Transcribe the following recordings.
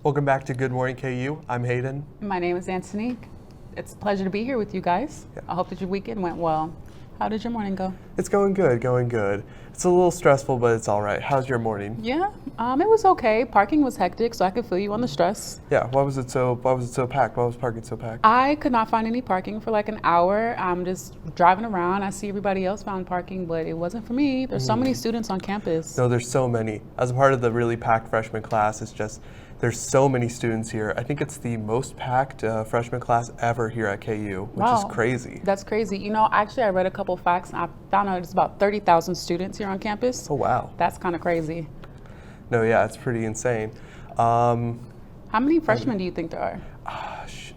Welcome back to Good Morning KU. I'm Hayden. My name is Antonique. It's a pleasure to be here with you guys. Yeah. I hope that your weekend went well. How did your morning go? It's going good, going good. It's a little stressful, but it's all right. How's your morning? Yeah, it was okay. Parking was hectic, so I could feel you on the stress. Yeah, why was it so packed? Why was parking so packed? I could not find any parking for like an hour. I'm just driving around. I see everybody else found parking, but it wasn't for me. There's so many students on campus. No, there's so many. As a part of the really packed freshman class, it's just, there's so many students here. I think it's the most packed freshman class ever here at KU, which is crazy. That's crazy. You know, actually I read a couple facts and I found out it's about 30,000 students here on campus. Oh, wow. That's kind of crazy. No, yeah, it's pretty insane. How many freshmen do you think there are?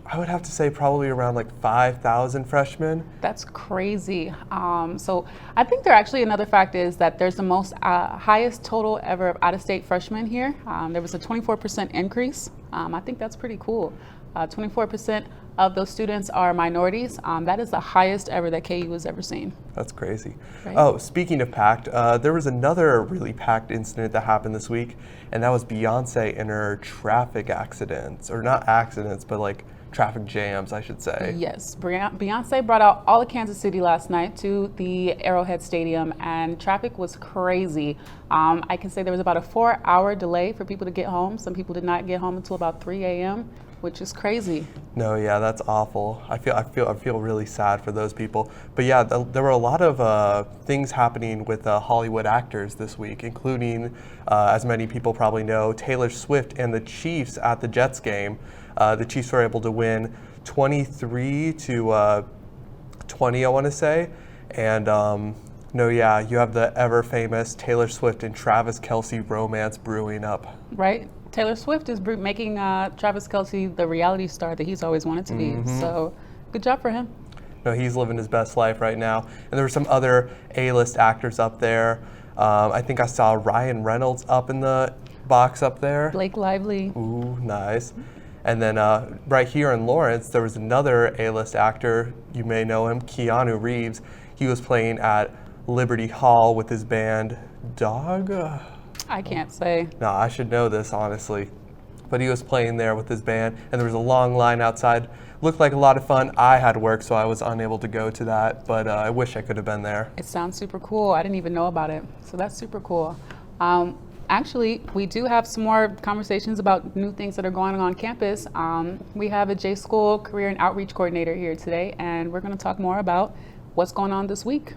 I would have to say probably around like 5,000 freshmen. That's crazy. So I think there actually another fact is that there's the most highest total ever of out-of-state freshmen here. There was a 24% increase. I think that's pretty cool. 24% of those students are minorities. That is the highest ever that KU has ever seen. That's crazy. Right? Oh, speaking of packed, there was another really packed incident that happened this week, and that was Beyonce and her traffic accidents, or not accidents, but like traffic jams, I should say. Yes, Beyonce brought out all of Kansas City last night to the Arrowhead Stadium, and traffic was crazy. I can say there was about a 4-hour delay for people to get home. Some people did not get home until about 3 a.m., which is crazy. No, yeah, that's awful. I feel really sad for those people. But yeah, there were a lot of things happening with Hollywood actors this week, including, as many people probably know, Taylor Swift and the Chiefs at the Jets game. The Chiefs were able to win 23-20, I want to say. And no, yeah, you have the ever famous Taylor Swift and Travis Kelce romance brewing up. Right? Taylor Swift is making Travis Kelce the reality star that he's always wanted to be. So good job for him. No, he's living his best life right now. And there were some other A-list actors up there. I think I saw Ryan Reynolds up in the box up there. Blake Lively. Ooh, nice. And then right here in Lawrence, there was another A-list actor. You may know him, Keanu Reeves. He was playing at Liberty Hall with his band Dog. I can't say. No, I should know this, honestly. But he was playing there with his band, and there was a long line outside. Looked like a lot of fun. I had work, so I was unable to go to that, but I wish I could have been there. It sounds super cool. I didn't even know about it, so that's super cool. Actually, we do have some more conversations about new things that are going on campus. We have a J-School Career and Outreach Coordinator here today, and we're going to talk more about what's going on this week.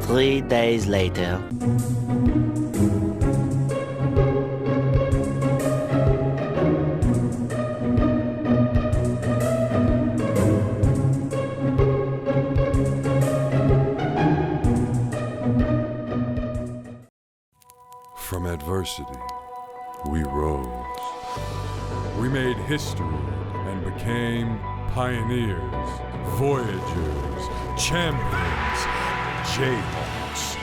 Three days later. From adversity, we rose. We made history and became pioneers, voyagers, champions, Jayhawks.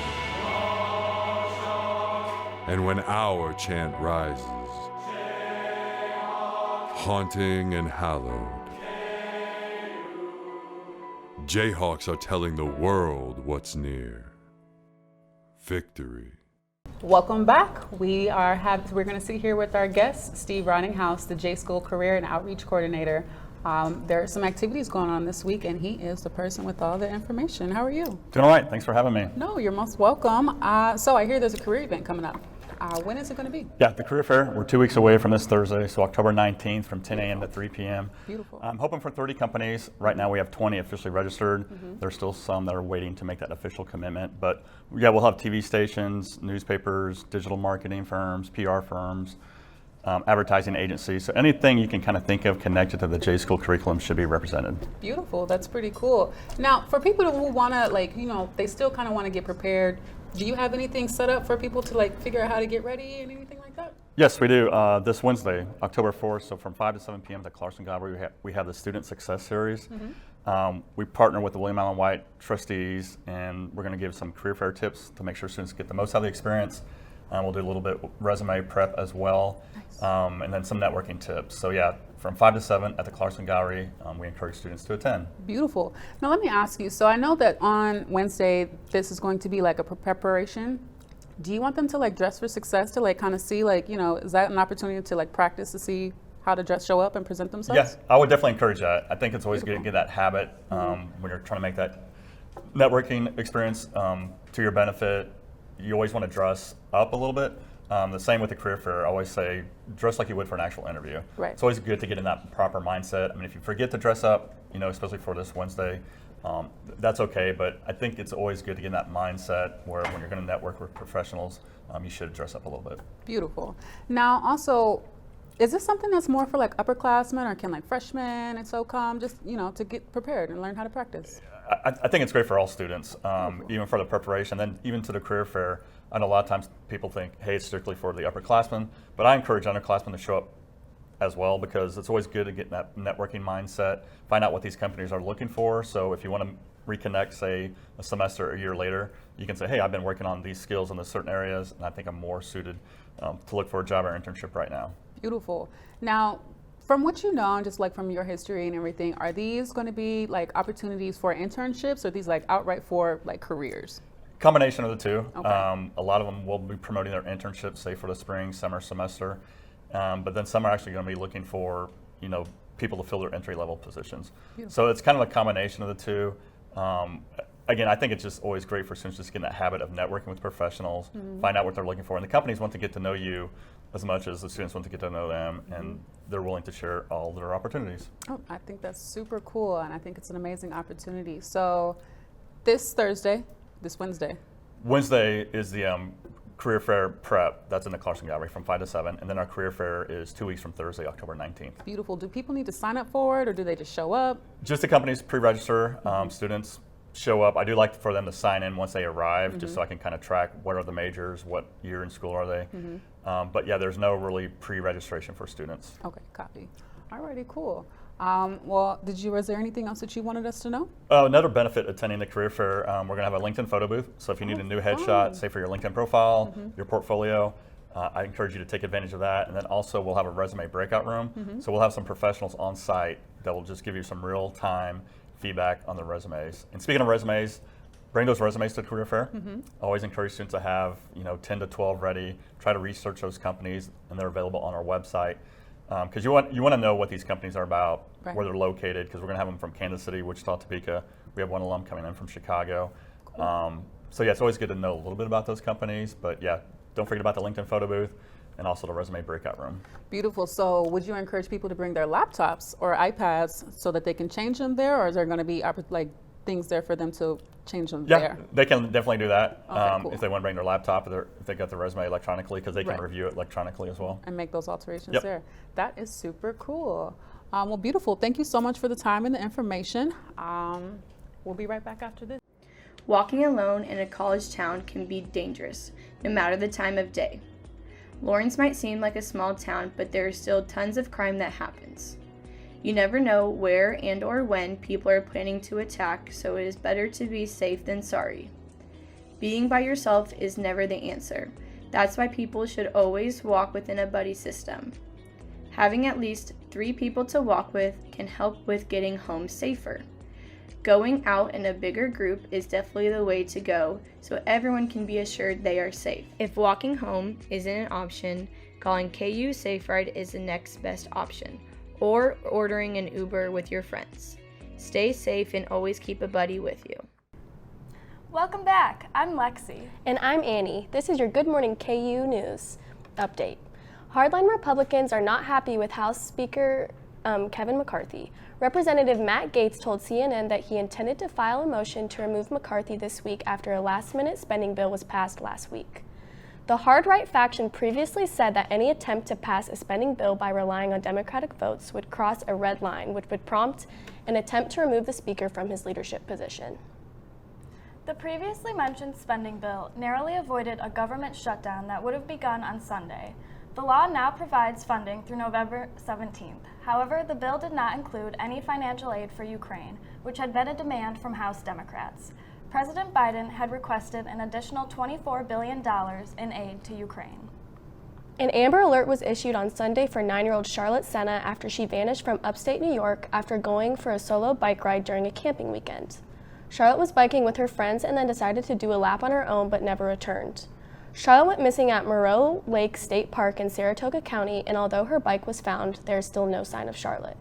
And when our chant rises, haunting and hallowed, Jayhawks are telling the world what's near. Victory. Welcome back. We're going to sit here with our guest, Steve Rottinghaus, the J-School Career and Outreach Coordinator. There are some activities going on this week, and he is the person with all the information. How are you? Doing all right. Thanks for having me. No, you're most welcome. So I hear there's a career event coming up. When is it going to be? Yeah, the career fair. We're 2 weeks away from this Thursday, so October 19th from 10 a.m. to 3 p.m. Beautiful. I'm hoping for 30 companies. Right now we have 20 officially registered. There's still some that are waiting to make that official commitment. But yeah, we'll have TV stations, newspapers, digital marketing firms, PR firms, advertising agencies. So anything you can kind of think of connected to the J School curriculum should be represented. Beautiful. That's pretty cool. Now, for people who want to, like, you know, they still kind of want to get prepared, do you have anything set up for people to, like, figure out how to get ready and anything like that? Yes, we do. This Wednesday, October 4th, so from 5 to 7 p.m. at Clarkson Gallery, we have the Student Success Series. We partner with the William Allen White trustees, and we're going to give some career fair tips to make sure students get the most out of the experience. We'll do a little bit resume prep as well, and then some networking tips. So yeah, from 5 to 7 at the Clarkson Gallery, we encourage students to attend. Beautiful. Now let me ask you, so I know that on Wednesday, this is going to be like a preparation. Do you want them to like dress for success to like kind of see like, you know, is that an opportunity to like practice to see how to show up and present themselves? Yes, I would definitely encourage that. I think it's always good to get that habit when you're trying to make that networking experience to your benefit. You always want to dress up a little bit. The same with the career fair. I always say dress like you would for an actual interview. Right. It's always good to get in that proper mindset. I mean, if you forget to dress up, you know, especially for this Wednesday, that's okay. But I think it's always good to get in that mindset where when you're going to network with professionals, you should dress up a little bit. Beautiful. Now, also, is this something that's more for like upperclassmen, or can like freshmen and so come just, you know, to get prepared and learn how to practice? I think it's great for all students, even for the preparation, then even to the career fair. I know a lot of times people think, hey, it's strictly for the upperclassmen, but I encourage underclassmen to show up as well, because it's always good to get in that networking mindset, find out what these companies are looking for. So if you want to reconnect, say, a semester or a year later, you can say, hey, I've been working on these skills in the certain areas, and I think I'm more suited to look for a job or internship right now. Beautiful. Now, from what you know, and just like from your history and everything, are these going to be like opportunities for internships, or are these like outright for like careers? Combination of the two. Okay. A lot of them will be promoting their internships, say for the spring, summer semester, but then some are actually going to be looking for, you know, people to fill their entry-level positions. Beautiful. So it's kind of a combination of the two. Again, I think it's just always great for students just getting that habit of networking with professionals, find out what they're looking for, and the companies want to get to know you as much as the students want to get to know them, and they're willing to share all their opportunities. Oh, I think that's super cool, and I think it's an amazing opportunity. So this Wednesday. Wednesday is the career fair prep. That's in the Clarkson Gallery from 5 to 7, and then our career fair is 2 weeks from Thursday, October 19th. Beautiful. Do people need to sign up for it, or do they just show up? Just the companies pre-register. Students show up. I do like for them to sign in once they arrive, just so I can kind of track what are the majors, what year in school are they. But yeah, there's no really pre-registration for students. Okay, copy. Alrighty, cool. Well, was there anything else that you wanted us to know? Another benefit attending the career fair, we're going to have a LinkedIn photo booth. So if you need a new headshot, say for your LinkedIn profile, your portfolio, I encourage you to take advantage of that. And then also we'll have a resume breakout room. So we'll have some professionals on site that will just give you some real-time feedback on the resumes. And speaking of resumes, bring those resumes to the career fair. Always encourage students to have 10 to 12 ready. Try to research those companies, and they're available on our website. Because you want to know what these companies are about, where they're located, because we're going to have them from Kansas City, Wichita, Topeka. We have one alum coming in from Chicago. Cool. So yeah, it's always good to know a little bit about those companies. But yeah, don't forget about the LinkedIn photo booth and also the resume breakout room. Beautiful. So would you encourage people to bring their laptops or iPads so that they can change them there, or is there going to be like things there for them to change them there? Yeah, they can definitely do that Cool. if they want to bring their laptop, or if they got the resume electronically, because they can review it electronically as well. And make those alterations there. That is super cool. Well, beautiful. Thank you so much for the time and the information. We'll be right back after this. Walking alone in a college town can be dangerous, no matter the time of day. Lawrence might seem like a small town, but there is still tons of crime that happens. You never know where and or when people are planning to attack, so it is better to be safe than sorry. Being by yourself is never the answer. That's why people should always walk within a buddy system. Having at least 3 people to walk with can help with getting home safer. Going out in a bigger group is definitely the way to go, so everyone can be assured they are safe. If walking home isn't an option, calling KU Safe Ride is the next best option, or ordering an Uber with your friends. Stay safe and always keep a buddy with you. Welcome back. I'm Lexi. And I'm Annie. This is your Good Morning KU News update. Hardline Republicans are not happy with House Speaker Kevin McCarthy. Representative Matt Gaetz told CNN that he intended to file a motion to remove McCarthy this week after a last-minute spending bill was passed last week. The hard-right faction previously said that any attempt to pass a spending bill by relying on Democratic votes would cross a red line, which would prompt an attempt to remove the Speaker from his leadership position. The previously mentioned spending bill narrowly avoided a government shutdown that would have begun on Sunday. The law now provides funding through November 17th. However, the bill did not include any financial aid for Ukraine, which had been a demand from House Democrats. President Biden had requested an additional $24 billion in aid to Ukraine. An Amber Alert was issued on Sunday for 9-year-old Charlotte Senna after she vanished from upstate New York after going for a solo bike ride during a camping weekend. Charlotte was biking with her friends and then decided to do a lap on her own but never returned. Charlotte went missing at Moreau Lake State Park in Saratoga County, and although her bike was found, there is still no sign of Charlotte.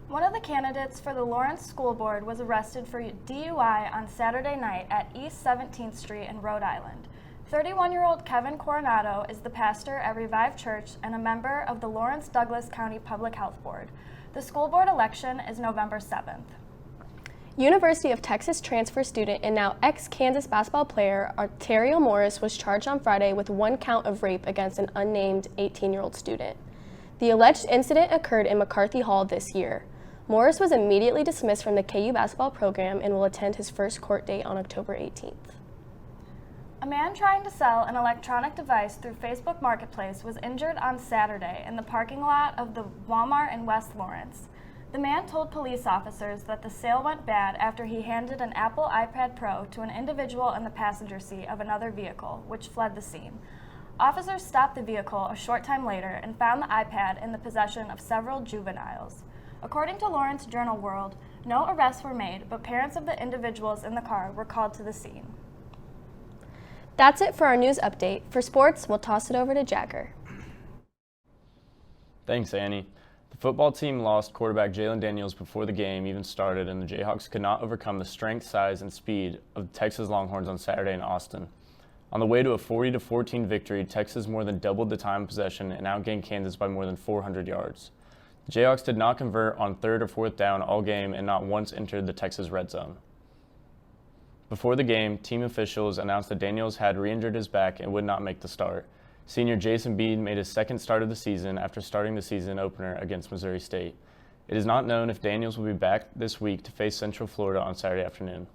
One of the candidates for the Lawrence School Board was arrested for DUI on Saturday night at East 17th Street in Rhode Island. 31-year-old Kevin Coronado is the pastor at Revive Church and a member of the Lawrence Douglas County Public Health Board. The school board election is November 7th. University of Texas transfer student and now ex-Kansas basketball player Arterio Morris was charged on Friday with 1 count of rape against an unnamed 18-year-old student. The alleged incident occurred in McCarthy Hall this year. Morris was immediately dismissed from the KU basketball program and will attend his first court date on October 18th. A man trying to sell an electronic device through Facebook Marketplace was injured on Saturday in the parking lot of the Walmart in West Lawrence. The man told police officers that the sale went bad after he handed an Apple iPad Pro to an individual in the passenger seat of another vehicle, which fled the scene. Officers stopped the vehicle a short time later and found the iPad in the possession of several juveniles. According to Lawrence Journal World, no arrests were made, but parents of the individuals in the car were called to the scene. That's it for our news update. For sports, we'll toss it over to Jagger. Thanks, Annie. The football team lost quarterback Jalen Daniels before the game even started, and the Jayhawks could not overcome the strength, size, and speed of the Texas Longhorns on Saturday in Austin. On the way to a 40-14 victory, Texas more than doubled the time of possession and outgained Kansas by more than 400 yards. The Jayhawks did not convert on 3rd or 4th down all game and not once entered the Texas red zone. Before the game, team officials announced that Daniels had re-injured his back and would not make the start. Senior Jason Bead made his second start of the season after starting the season opener against Missouri State. It is not known if Daniels will be back this week to face Central Florida on Saturday afternoon.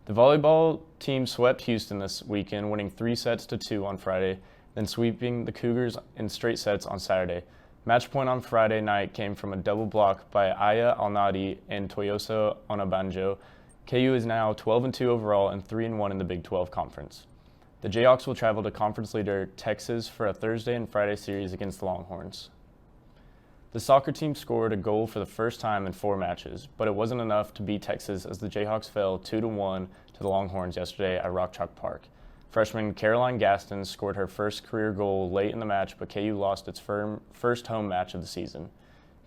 The volleyball team swept Houston this weekend, winning 3-2 on Friday, then sweeping the Cougars in straight sets on Saturday. Match point on Friday night came from a double block by Aya Alnadi and Toyosa Onabanjo. KU is now 12-2 overall and 3-1 in the Big 12 Conference. The Jayhawks will travel to conference leader Texas for a Thursday and Friday series against the Longhorns. The soccer team scored a goal for the first time in 4 matches, but it wasn't enough to beat Texas as the Jayhawks fell 2-1 to the Longhorns yesterday at Rock Chalk Park. Freshman Caroline Gaston scored her first career goal late in the match, but KU lost its first home match of the season.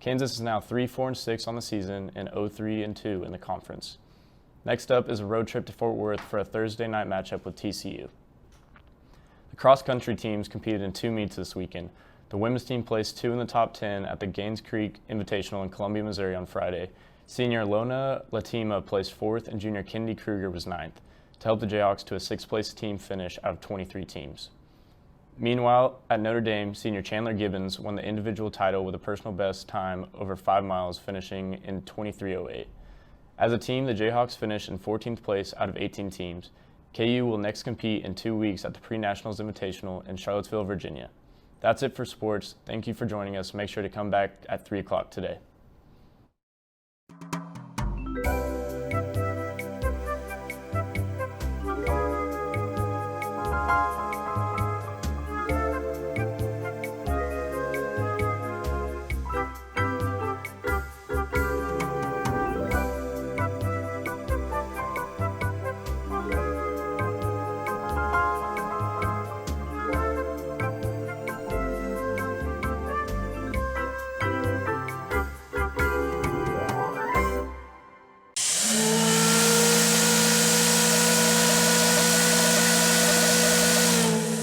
Kansas is now 3-4-6 on the season and 0-3-2 in the conference. Next up is a road trip to Fort Worth for a Thursday night matchup with TCU. The cross-country teams competed in 2 meets this weekend. The women's team placed 2 in the top 10 at the Gaines Creek Invitational in Columbia, Missouri on Friday. Senior Lona Latima placed 4th and junior Kennedy Kruger was 9th, to help the Jayhawks to a 6th-place team finish out of 23 teams. Meanwhile, at Notre Dame, senior Chandler Gibbons won the individual title with a personal best time over 5 miles, finishing in 23:08. As a team, the Jayhawks finished in 14th place out of 18 teams. KU will next compete in 2 weeks at the Pre-Nationals Invitational in Charlottesville, Virginia. That's it for sports. Thank you for joining us. Make sure to come back at 3 o'clock today.